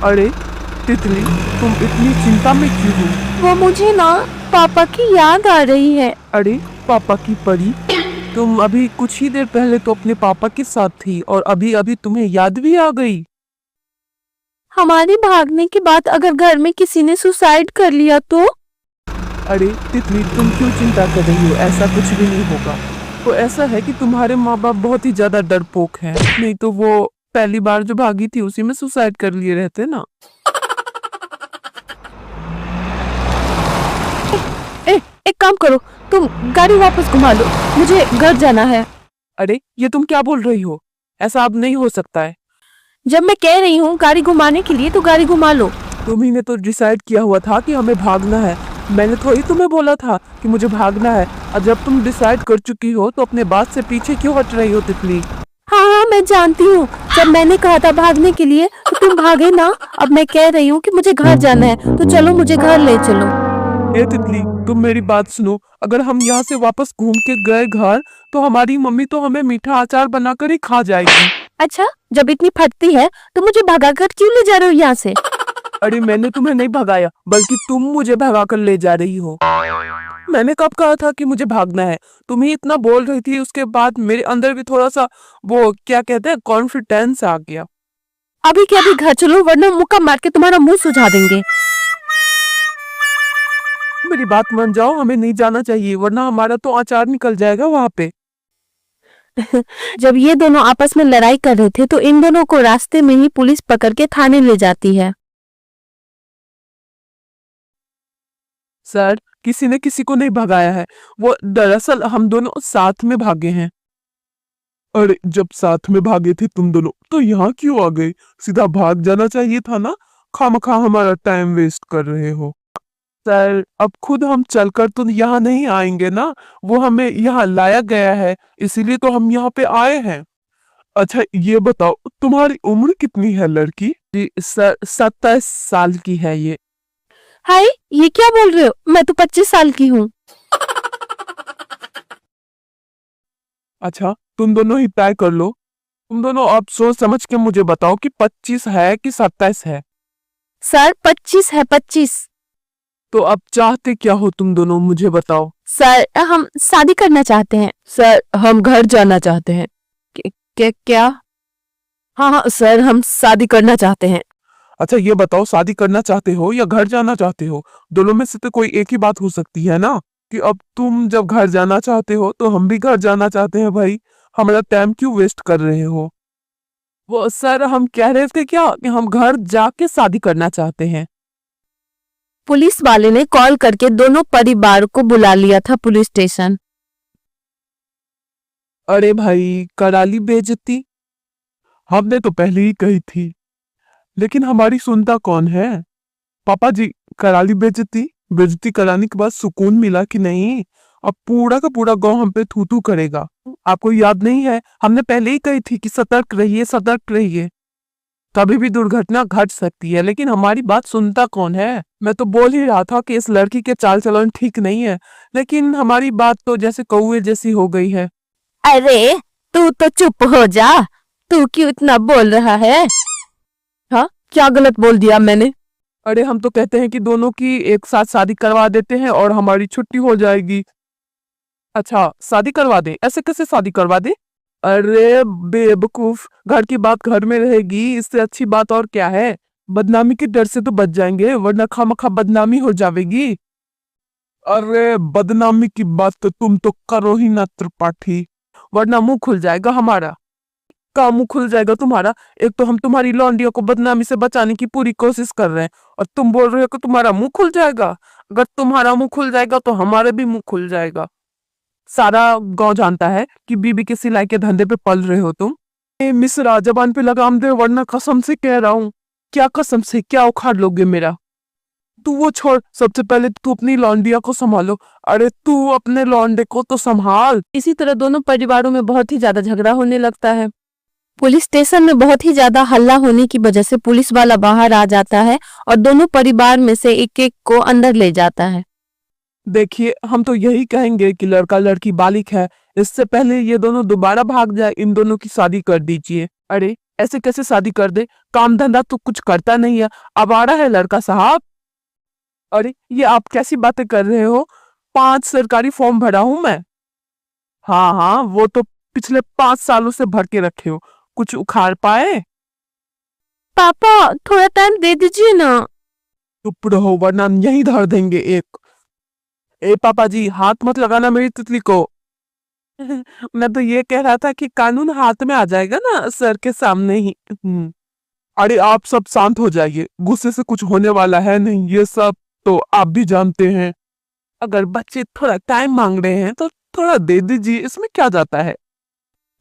अरे तितली, तुम इतनी चिंता में क्यों हो? वो मुझे ना पापा की याद आ रही है। अरे पापा की परी, तुम अभी कुछ ही देर पहले तो अपने पापा के साथ थी और अभी अभी तुम्हें याद भी आ गई। हमारे भागने के बाद अगर घर में किसी ने सुसाइड कर लिया तो? अरे तितली, तुम क्यों चिंता कर रही हो? ऐसा कुछ भी नहीं होगा। वो ऐसा है कि तुम्हारे माँ बाप बहुत ही ज्यादा डरपोक हैं, नहीं तो वो पहली बार जो भागी थी उसी में सुसाइड कर लिए रहते ना। एक काम करो, तुम गाड़ी वापस घुमा लो, मुझे घर जाना है। अरे ये तुम क्या बोल रही हो? ऐसा अब नहीं हो सकता है। जब मैं कह रही हूँ गाड़ी घुमाने के लिए तो गाड़ी घुमा लो। तुम्ही ने तो डिसाइड किया हुआ था कि हमें भागना है। मैंने थोड़ी तुम्हें बोला था कि मुझे भागना है। और जब तुम डिसाइड कर चुकी हो तो अपने बात से पीछे क्यों हट रही हो तितली? हाँ, मैं जानती हूँ। जब मैंने कहा था भागने के लिए तो तुम भागे ना। अब मैं कह रही हूँ कि मुझे घर जाना है, तो चलो मुझे घर ले चलो। ए तितली, तुम मेरी बात सुनो। अगर हम यहाँ से वापस घूम के गए घर तो हमारी मम्मी तो हमें मीठा अचार बनाकर ही खा जाएगी। अच्छा, जब इतनी फटती है तो मुझे भगाकर क्यों ले जा रहे हो यहाँ से? अरे मैंने तुम्हें नहीं भगाया, बल्कि तुम मुझे भगाकर ले जा रही हो। मैंने कब कहा था कि मुझे भागना है? तुम ही इतना बोल रही थी, उसके बाद मेरे अंदर भी थोड़ा सा वो क्या कहते हैं, कॉन्फिडेंस आ गया। अभी के अभी घर चलो, वरना मुक्का मार के तुम्हारा मुंह सुझा देंगे। मेरी बात मान जाओ, हमें नहीं जाना चाहिए, वरना हमारा तो अचार निकल जाएगा वहां पे। जब ये दोनों आपस में लड़ाई कर रहे थे तो इन दोनों को रास्ते में ही पुलिस पकड़ के थाने ले जाती है। सर, किसी ने किसी को नहीं भगाया है। वो दरअसल हम दोनों साथ में भागे हैं। अरे जब साथ में भागे थे तुम दोनों तो यहाँ क्यों आ गए? सीधा भाग जाना चाहिए था ना। खामखा हमारा टाइम वेस्ट कर रहे हो। सर, अब खुद हम चलकर तो यहाँ नहीं आएंगे ना। वो हमें यहाँ लाया गया है, इसीलिए तो हम यहाँ पे आए हैं। अच्छा ये बताओ, तुम्हारी उम्र कितनी है लड़की? जी सर, 27 साल की है ये। हाय, ये क्या बोल रहे हो? मैं तो 25 साल की हूँ। अच्छा, तुम दोनों ही तय कर लो। तुम दोनों अब सोच समझ के मुझे बताओ कि 25 है कि 27 है। सर 25 है, 25। तो अब चाहते क्या हो तुम दोनों, मुझे बताओ। सर हम शादी करना चाहते हैं। सर, हम घर जाना चाहते हैं। क्या? हाँ हाँ सर, हम शादी करना चाहते हैं। अच्छा ये बताओ, शादी करना चाहते हो या घर जाना चाहते हो? दोनों में से तो कोई एक ही बात हो सकती है ना। कि अब तुम जब घर जाना चाहते हो तो हम भी घर जाना चाहते हैं भाई। हमारा टाइम क्यों वेस्ट कर रहे हो? वो सर, हम कह रहे थे क्या कि हम घर जाके शादी करना चाहते हैं। पुलिस वाले ने कॉल करके दोनों परिवार को बुला लिया था पुलिस स्टेशन। अरे भाई, कराली बेइज्जती। हमने तो पहले ही कही थी, लेकिन हमारी सुनता कौन है? पापा जी, कराली बेइज्जती। बेइज्जती कराने के बाद सुकून मिला कि नहीं? अब पूरा का पूरा गांव हम पे थू थू करेगा। आपको याद नहीं है, हमने पहले ही कही थी कि सतर्क रहिए, सतर्क रहिए। कभी भी दुर्घटना घट सकती है, लेकिन हमारी बात सुनता कौन है? मैं तो बोल ही रहा था कि इस लड़की के चाल चलन ठीक नहीं है, लेकिन हमारी बात तो जैसे कौवे जैसी हो गई है। अरे तू तो चुप हो जा, तू क्यों इतना बोल रहा है? हाँ, क्या गलत बोल दिया मैंने? अरे हम तो कहते हैं कि दोनों की एक साथ शादी करवा देते हैं और हमारी छुट्टी हो जाएगी। अच्छा, शादी करवा दे? ऐसे कैसे शादी करवा दे? अरे बेवकूफ, घर की बात घर में रहेगी, इससे अच्छी बात और क्या है? बदनामी के डर से तो बच जाएंगे, वरना खामखा बदनामी हो जाएगी। अरे बदनामी की बात तो तुम तो करो ही ना त्रिपाठी, वरना मुंह खुल जाएगा हमारा। का मुंह खुल जाएगा तुम्हारा? एक तो हम तुम्हारी लौंडियों को बदनामी से बचाने की पूरी कोशिश कर रहे हैं, और तुम बोल रहे हो कि तुम्हारा मुंह खुल जाएगा। अगर तुम्हारा मुंह खुल जाएगा तो हमारे भी मुंह खुल जाएगा। सारा गांव जानता है कि बीबी के सिलाई के धंधे पे पल रहे हो तुम। मिश्रा, जबान पे लगाम दे, वरना कसम से कह रहा हूँ। क्या कसम से? क्या उखाड़ लोगे मेरा? तू वो छोड़, सबसे पहले तू अपनी लौंडिया को संभालो। अरे तू अपने लौंडे को तो संभाल। इसी तरह दोनों परिवारों में बहुत ही ज्यादा झगड़ा होने लगता है। पुलिस स्टेशन में बहुत ही ज्यादा हल्ला होने की वजह से पुलिस वाला बाहर आ जाता है और दोनों परिवार में से एक एक को अंदर ले जाता है। देखिए, हम तो यही कहेंगे कि लड़का लड़की बालिक है। इससे पहले ये दोनों दोबारा भाग जाए, इन दोनों की शादी कर दीजिए। अरे ऐसे कैसे शादी कर दे? काम धंधा तो कुछ करता नहीं है, आवारा है लड़का साहब। अरे ये आप कैसी बातें कर रहे हो? 5 सरकारी फॉर्म भरा हूं मैं। हाँ हाँ, वो तो पिछले 5 सालों से भर के रखे हो, कुछ उखाड़ पाए? पापा थोड़ा टाइम दे दीजिए ना। चुप रहो वरना यहीं धर देंगे एक। ए पापा जी, हाथ मत लगाना मेरी तितली को। मैं तो ये कह रहा था कि कानून हाथ में आ जाएगा ना सर के सामने ही। अरे आप सब शांत हो जाइए, गुस्से से कुछ होने वाला है नहीं, ये सब तो आप भी जानते हैं। अगर बच्चे थोड़ा टाइम मांग रहे हैं तो थोड़ा दे दीजिए, इसमें क्या जाता है?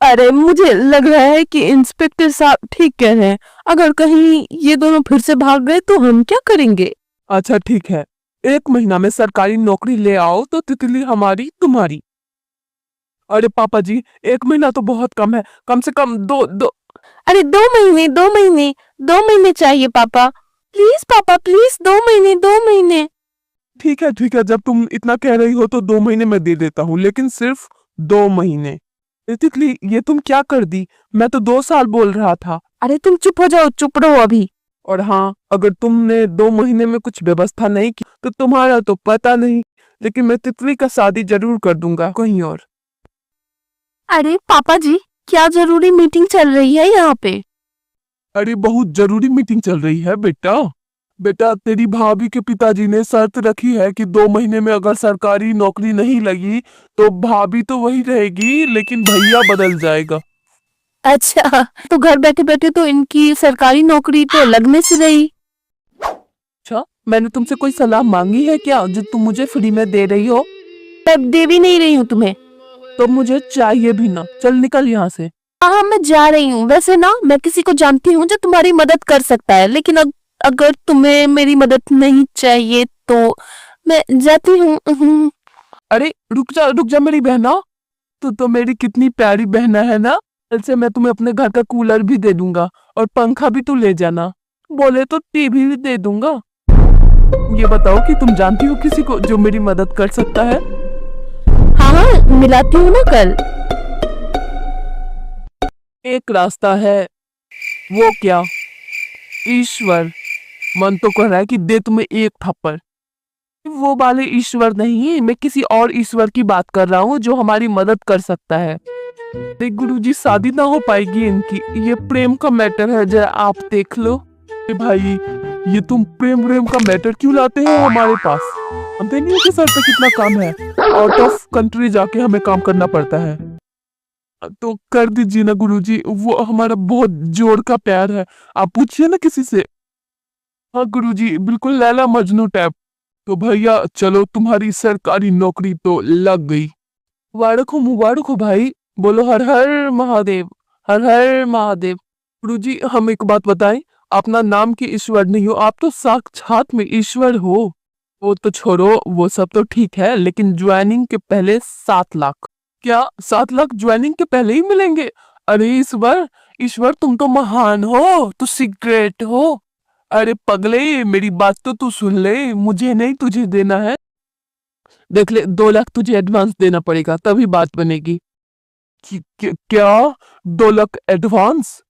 अरे मुझे लग रहा है कि इंस्पेक्टर साहब ठीक कह रहे हैं। अगर कहीं ये दोनों फिर से भाग गए तो हम क्या करेंगे? अच्छा ठीक है, 1 महीना में सरकारी नौकरी ले आओ तो तितली हमारी तुम्हारी। अरे पापा जी, 1 महीना तो बहुत कम है, कम से कम दो। अरे 2 महीने 2 महीने 2 महीने चाहिए पापा। प्लीज पापा प्लीज 2 महीने 2 महीने। ठीक है, जब तुम इतना कह रही हो तो 2 महीने में दे देता हूँ, लेकिन सिर्फ 2 महीने। ए तितली, ये तुम क्या कर दी? मैं तो 2 साल बोल रहा था। अरे तुम चुप हो जाओ, चुप रहो अभी। और हाँ, अगर तुमने 2 महीने में कुछ व्यवस्था नहीं की तो तुम्हारा तो पता नहीं, लेकिन मैं तितली का शादी जरूर कर दूंगा कहीं और। अरे पापा जी, क्या जरूरी मीटिंग चल रही है यहाँ पे? अरे बहुत जरूरी मीटिंग चल रही है बेटा। बेटा, तेरी भाभी के पिताजी ने शर्त रखी है कि 2 महीने में अगर सरकारी नौकरी नहीं लगी तो भाभी तो वही रहेगी, लेकिन भैया बदल जाएगा। अच्छा, तो घर बैठे बैठे तो इनकी सरकारी नौकरी तो लगने से रही। अच्छा, मैंने तुमसे कोई सलाह मांगी है क्या जो तुम मुझे फ्री में दे रही हो? मैं दे भी नहीं रही हूँ तुम्हें। तो मुझे चाहिए भी ना, चल निकल यहाँ से। हाँ मैं जा रही हूँ। वैसे ना मैं किसी को जानती हूँ जो तुम्हारी मदद कर सकता है, लेकिन अगर तुम्हें मेरी मदद नहीं चाहिए तो मैं जाती हूँ। अरे रुक जा मेरी बहना, तू तो मेरी कितनी प्यारी बहना है ना। कल से मैं तुम्हें अपने घर का कूलर भी दे दूंगा और पंखा भी तू ले जाना, बोले तो टीवी भी दे दूंगा। ये बताओ कि तुम जानती हो किसी को जो मेरी मदद कर सकता है? हाँ हाँ मिलाती हूँ ना कल। एक रास्ता है। वो क्या? ईश्वर। मन तो कर रहा है कि दे तुम्हें एक थप्पड़। वो वाले ईश्वर नहीं, मैं किसी और ईश्वर की बात कर रहा हूँ जो हमारी मदद कर सकता है। देख गुरुजी, शादी ना हो पाएगी इनकी, ये प्रेम का मैटर है, जरा आप देख लो। भाई, ये तुम प्रेम का मैटर क्यों लाते हो हमारे पास? हम नहीं हो कि सर पे कितना काम है, आउट ऑफ कंट्री जाके हमें काम करना पड़ता है। तो कर दीजिए ना गुरुजी, वो हमारा बहुत जोर का प्यार है, आप पूछिए ना किसी से। हाँ गुरुजी, बिल्कुल लैला मजनू टाइप। तो भैया चलो, तुम्हारी सरकारी नौकरी तो लग गई। मुबारक हो भाई, बोलो हर हर महादेव, हर हर महादेव। गुरुजी, हम एक बात बताएं, अपना नाम के ईश्वर नहीं हो, आप तो साक्षात में ईश्वर हो। वो तो छोड़ो, वो सब तो ठीक है, लेकिन ज्वाइनिंग के पहले 7 लाख। क्या 7 लाख ज्वाइनिंग के पहले ही मिलेंगे? अरे ईश्वर तुम तो महान हो, तो सीक्रेट हो। अरे पगले, मेरी बात तो तू सुन ले, मुझे नहीं तुझे देना है। देख ले, 2 लाख तुझे एडवांस देना पड़ेगा, तभी बात बनेगी। क्या 2 लाख एडवांस?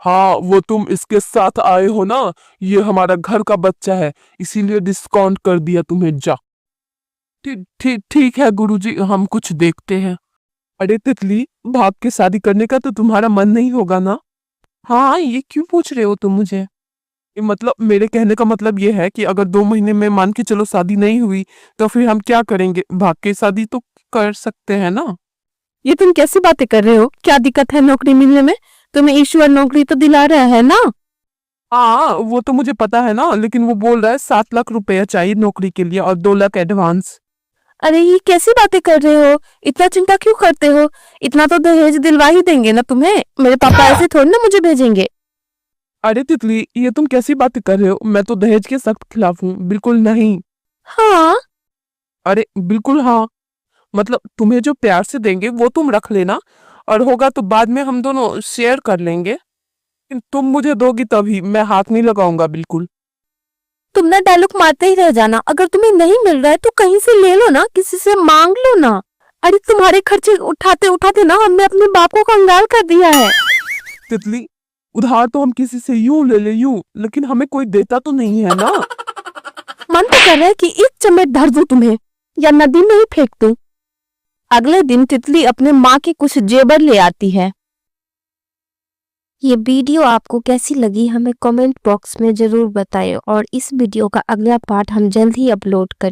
हाँ, वो तुम इसके साथ आए हो ना, ये हमारा घर का बच्चा है, इसीलिए डिस्काउंट कर दिया तुम्हें, जा। ठीक है गुरुजी, हम कुछ देखते हैं। अरे तितली, भाग के शादी करने का तो तुम्हारा मन नहीं होगा ना? हाँ, ये क्यों पूछ रहे हो तुम मुझे? मतलब मेरे कहने का मतलब ये है कि अगर 2 महीने में मान के चलो शादी नहीं हुई तो फिर हम क्या करेंगे? भाग के शादी तो कर सकते हैं ना। ये तुम कैसी बातें कर रहे हो? क्या दिक्कत है नौकरी मिलने में? तुम्हें ईश्वर नौकरी तो दिला रहा है ना। हाँ, वो तो मुझे पता है ना, लेकिन वो बोल रहा है 7 लाख रुपया चाहिए नौकरी के लिए और 2 लाख एडवांस। अरे ये कैसी बातें कर रहे हो? इतना चिंता क्यों करते हो? इतना तो दहेज दिलवा ही देंगे ना तुम्हें। मेरे पापा ऐसे थोड़ी ना मुझे भेजेंगे। अरे तितली, ये तुम कैसी बातें कर रहे हो? मैं तो दहेज के सख्त खिलाफ हूँ, बिल्कुल नहीं। हाँ। अरे बिल्कुल हाँ, मतलब तुम्हें जो प्यार से देंगे वो तुम रख लेना, और होगा तो बाद में हम दोनों शेयर कर लेंगे। तुम मुझे दोगी तभी, मैं हाथ नहीं लगाऊंगा बिल्कुल। तुम ना डायलॉग मारते ही रह जाना। अगर तुम्हें नहीं मिल रहा है तो कहीं से ले लो ना, किसी से मांग लो ना। अरे तुम्हारे खर्चे उठाते उठाते ना हमने अपने बाप को कंगाल कर दिया है। तितली, उधार तो हम किसी से यूं ले ले यूं, लेकिन हमें कोई देता तो नहीं है ना। मन तो कर रहा है कि एक चम्मच धर दूं तुम्हें या नदी में ही फेंक दूं। अगले दिन तितली अपने माँ के कुछ जेवर ले आती है। ये वीडियो आपको कैसी लगी हमें कमेंट बॉक्स में जरूर बताएं और इस वीडियो का अगला पार्ट हम जल्द ही अपलोड करें।